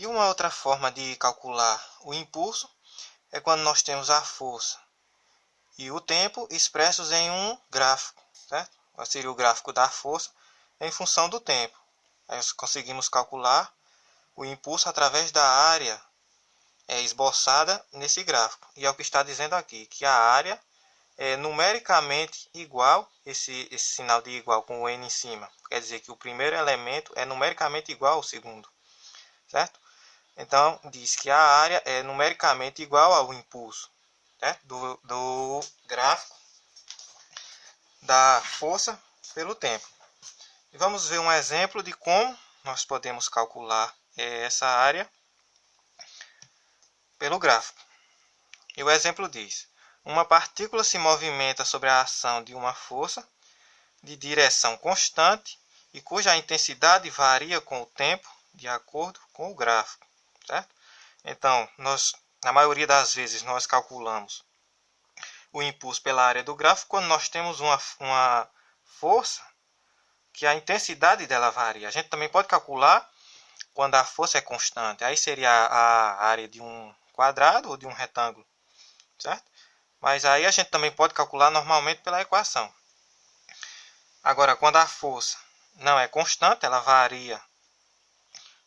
E uma outra forma de calcular o impulso é quando nós temos a força e o tempo expressos em um gráfico, certo? Qual seria o gráfico da força em função do tempo. Aí nós conseguimos calcular o impulso através da área esboçada nesse gráfico. E é o que está dizendo aqui, que a área é numericamente igual, esse sinal de igual com o N em cima, quer dizer que o primeiro elemento é numericamente igual ao segundo, certo? Então, diz que a área é numericamente igual ao impulso, certo? Do gráfico da força pelo tempo. E vamos ver um exemplo de como nós podemos calcular essa área pelo gráfico. E o exemplo diz: uma partícula se movimenta sobre a ação de uma força de direção constante e cuja intensidade varia com o tempo de acordo com o gráfico, certo? Então, na maioria das vezes, nós calculamos o impulso pela área do gráfico quando nós temos uma força que a intensidade dela varia. A gente também pode calcular quando a força é constante. Aí seria a área de um quadrado ou de um retângulo, certo? Mas aí a gente também pode calcular normalmente pela equação. Agora, quando a força não é constante, ela varia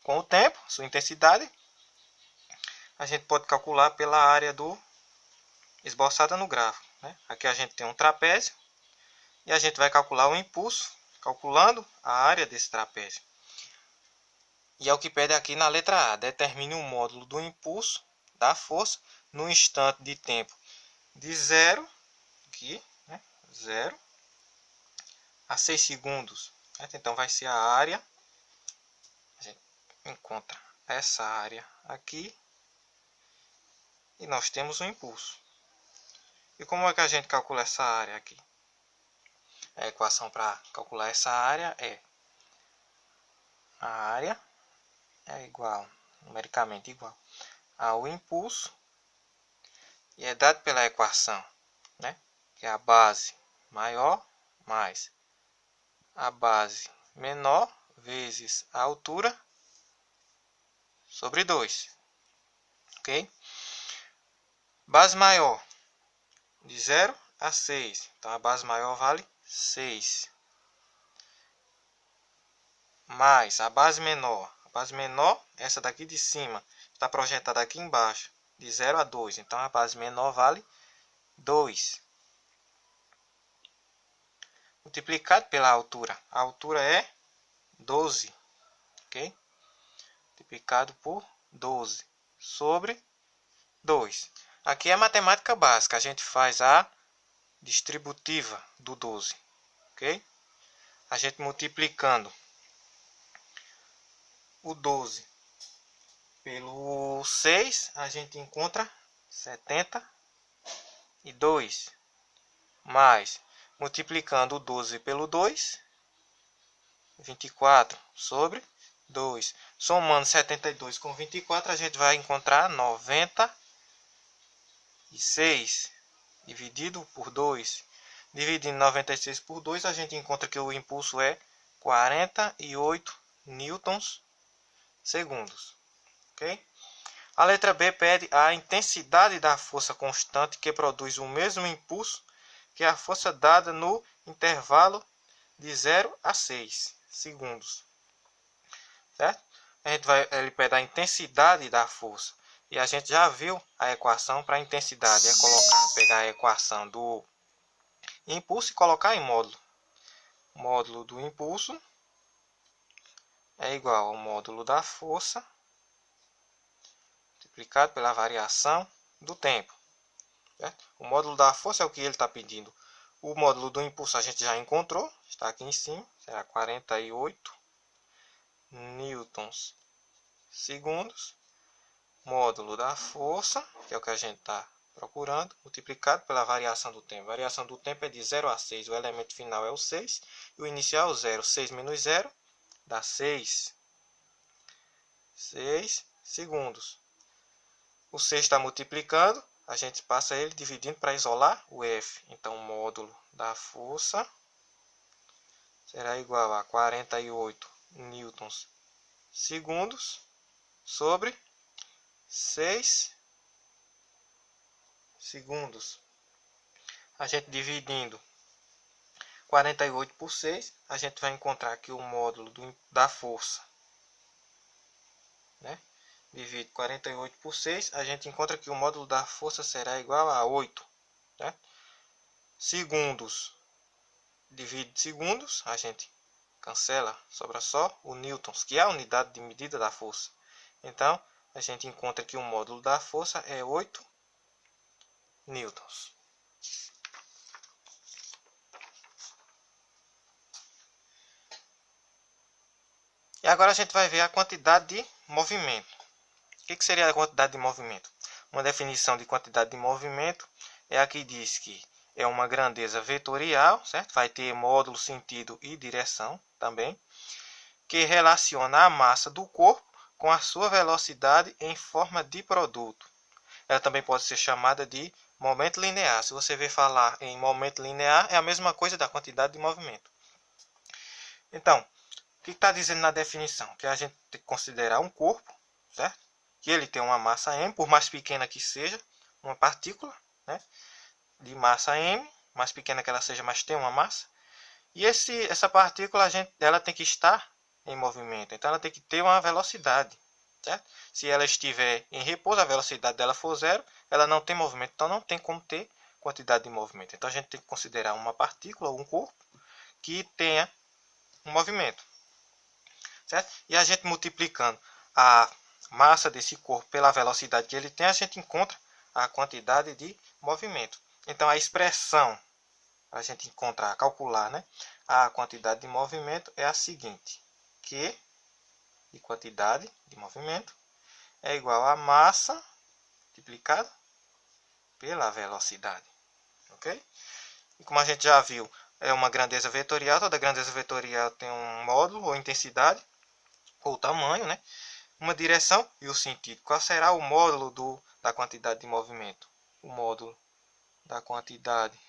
com o tempo, sua intensidade, a gente pode calcular pela área esboçada no gráfico, né? Aqui a gente tem um trapézio e a gente vai calcular o impulso calculando a área desse trapézio. E é o que pede aqui na letra A. Determine o módulo do impulso da força no instante de tempo de 0, aqui, né? 0 a 6 segundos. Certo? Então vai ser a área. A gente encontra essa área aqui. E nós temos o impulso. E como é que a gente calcula essa área aqui? A equação para calcular essa área é: a área é igual, numericamente igual, ao impulso, e é dado pela equação, né? Que é a base maior mais a base menor vezes a altura sobre 2. Ok? Base maior de 0 a 6. Então a base maior vale 6. Mais a base menor. A base menor, essa daqui de cima, está projetada aqui embaixo, de 0 a 2. Então a base menor vale 2. Multiplicado pela altura. A altura é 12. Ok? Multiplicado por 12 sobre 2. Aqui é a matemática básica. A gente faz a distributiva do 12. Ok? A gente multiplicando o 12 pelo 6, a gente encontra 72. Mais, multiplicando o 12 pelo 2, 24 sobre 2. Somando 72 com 24, a gente vai encontrar 96 dividido por 2. Dividindo 96 por 2, a gente encontra que o impulso é 48 newtons segundos. Ok? A letra B pede a intensidade da força constante que produz o mesmo impulso que a força dada no intervalo de 0 a 6 segundos. Certo? Ele pede a intensidade da força. E a gente já viu a equação para a intensidade. É pegar a equação do impulso e colocar em módulo. O módulo do impulso é igual ao módulo da força multiplicado pela variação do tempo. Certo? O módulo da força é o que ele está pedindo. O módulo do impulso a gente já encontrou, está aqui em cima, será 48 newtons segundos. Módulo da força, que é o que a gente está procurando, multiplicado pela variação do tempo. A variação do tempo é de 0 a 6, o elemento final é o 6, e o inicial é o 0. 6 menos 0 dá 6 segundos. O 6 está multiplicando, a gente passa ele dividindo para isolar o F. Então, o módulo da força será igual a 48 newtons segundos sobre 6 segundos. A gente dividindo 48 por 6, a gente vai encontrar aqui o módulo da força, né? Divide 48 por 6, a gente encontra que o módulo da força será igual a 8, né? Segundos, divide segundos, a gente cancela, sobra só o newtons, que é a unidade de medida da força. Então, a gente encontra que o módulo da força é 8 newtons. E agora a gente vai ver a quantidade de movimento. O que seria a quantidade de movimento? Uma definição de quantidade de movimento é a que diz que é uma grandeza vetorial, certo? Vai ter módulo, sentido e direção também, que relaciona a massa do corpo com a sua velocidade em forma de produto. Ela também pode ser chamada de momento linear. Se você ver falar em momento linear, é a mesma coisa da quantidade de movimento. Então, o que está dizendo na definição? Que a gente tem que considerar um corpo, certo? Que ele tem uma massa m, por mais pequena que seja, uma partícula, né? De massa m, mais pequena que ela seja, mas tem uma massa. E essa partícula, ela tem que estar em movimento, então ela tem que ter uma velocidade, certo? Se ela estiver em repouso, a velocidade dela for zero, ela não tem movimento, então não tem como ter quantidade de movimento. Então a gente tem que considerar uma partícula, um corpo, que tenha um movimento, certo? E a gente multiplicando a massa desse corpo pela velocidade que ele tem, a gente encontra a quantidade de movimento. Então a expressão a gente encontrar, calcular, né, a quantidade de movimento é a seguinte: Q, de quantidade de movimento, é igual a massa multiplicada pela velocidade. Ok? E como a gente já viu, é uma grandeza vetorial. Toda grandeza vetorial tem um módulo ou intensidade, ou tamanho, né? Uma direção e o sentido. Qual será o módulo da quantidade de movimento? O módulo da quantidade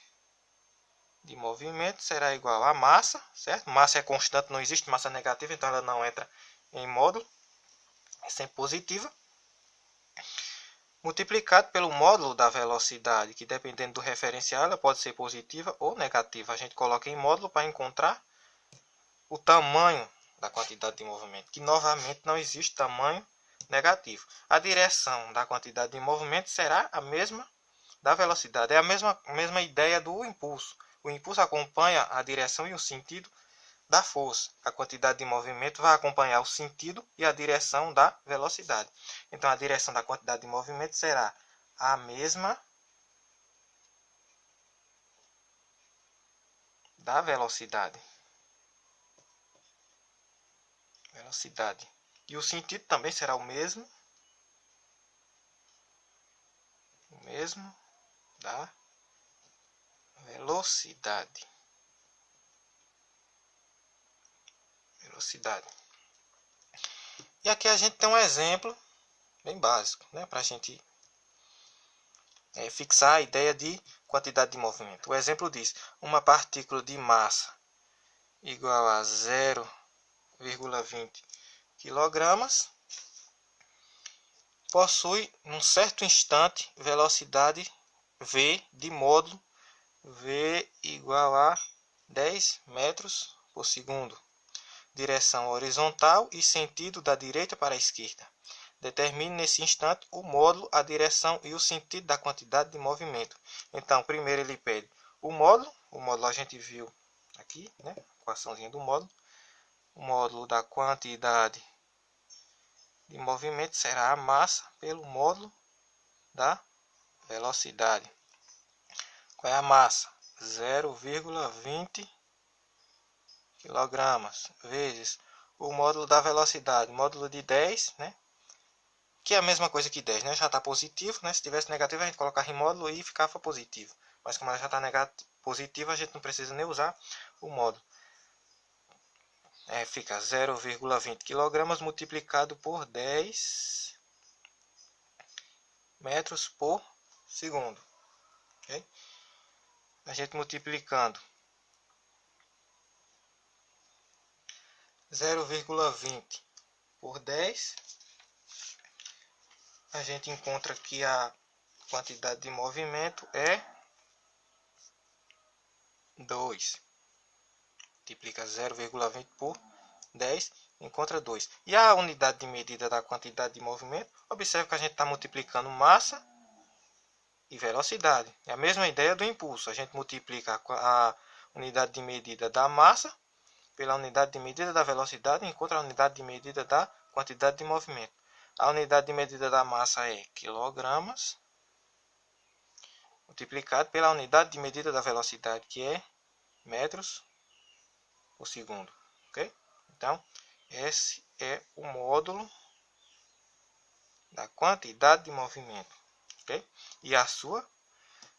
de movimento será igual a massa, certo? Massa é constante, não existe massa negativa, então ela não entra em módulo, é sempre positiva, multiplicado pelo módulo da velocidade, que dependendo do referencial, ela pode ser positiva ou negativa. A gente coloca em módulo para encontrar o tamanho da quantidade de movimento, que novamente não existe tamanho negativo. A direção da quantidade de movimento será a mesma da velocidade, é a mesma ideia do impulso. O impulso acompanha a direção e o sentido da força. A quantidade de movimento vai acompanhar o sentido e a direção da velocidade. Então, a direção da quantidade de movimento será a mesma da velocidade. E o sentido também será o mesmo da velocidade. E aqui a gente tem um exemplo bem básico, né, para a gente fixar a ideia de quantidade de movimento. O exemplo diz: uma partícula de massa igual a 0,20 kg possui, num certo instante, velocidade v de módulo v igual a 10 metros por segundo. Direção horizontal e sentido da direita para a esquerda. Determine nesse instante o módulo, a direção e o sentido da quantidade de movimento. Então, primeiro ele pede o módulo a gente viu aqui, né? A equaçãozinha do módulo. O módulo da quantidade de movimento será a massa pelo módulo da velocidade. Qual é a massa? 0,20 kg vezes o módulo da velocidade, módulo de 10, né? Que é a mesma coisa que 10, né? Já está positivo, né? Se tivesse negativo, a gente colocava em módulo e ficava positivo. Mas como ela já está positiva, a gente não precisa nem usar o módulo. Fica 0,20 kg multiplicado por 10 metros por segundo. Okay? A gente multiplicando 0,20 por 10 a gente encontra que a quantidade de movimento é 2. Multiplica 0,20 por 10, encontra 2. E a unidade de medida da quantidade de movimento, observe que a gente está multiplicando massa e velocidade. É a mesma ideia do impulso. A gente multiplica a unidade de medida da massa pela unidade de medida da velocidade e encontra a unidade de medida da quantidade de movimento. A unidade de medida da massa é quilogramas, multiplicado pela unidade de medida da velocidade, que é metros por segundo. Ok? Então, esse é o módulo da quantidade de movimento. Ok? E a sua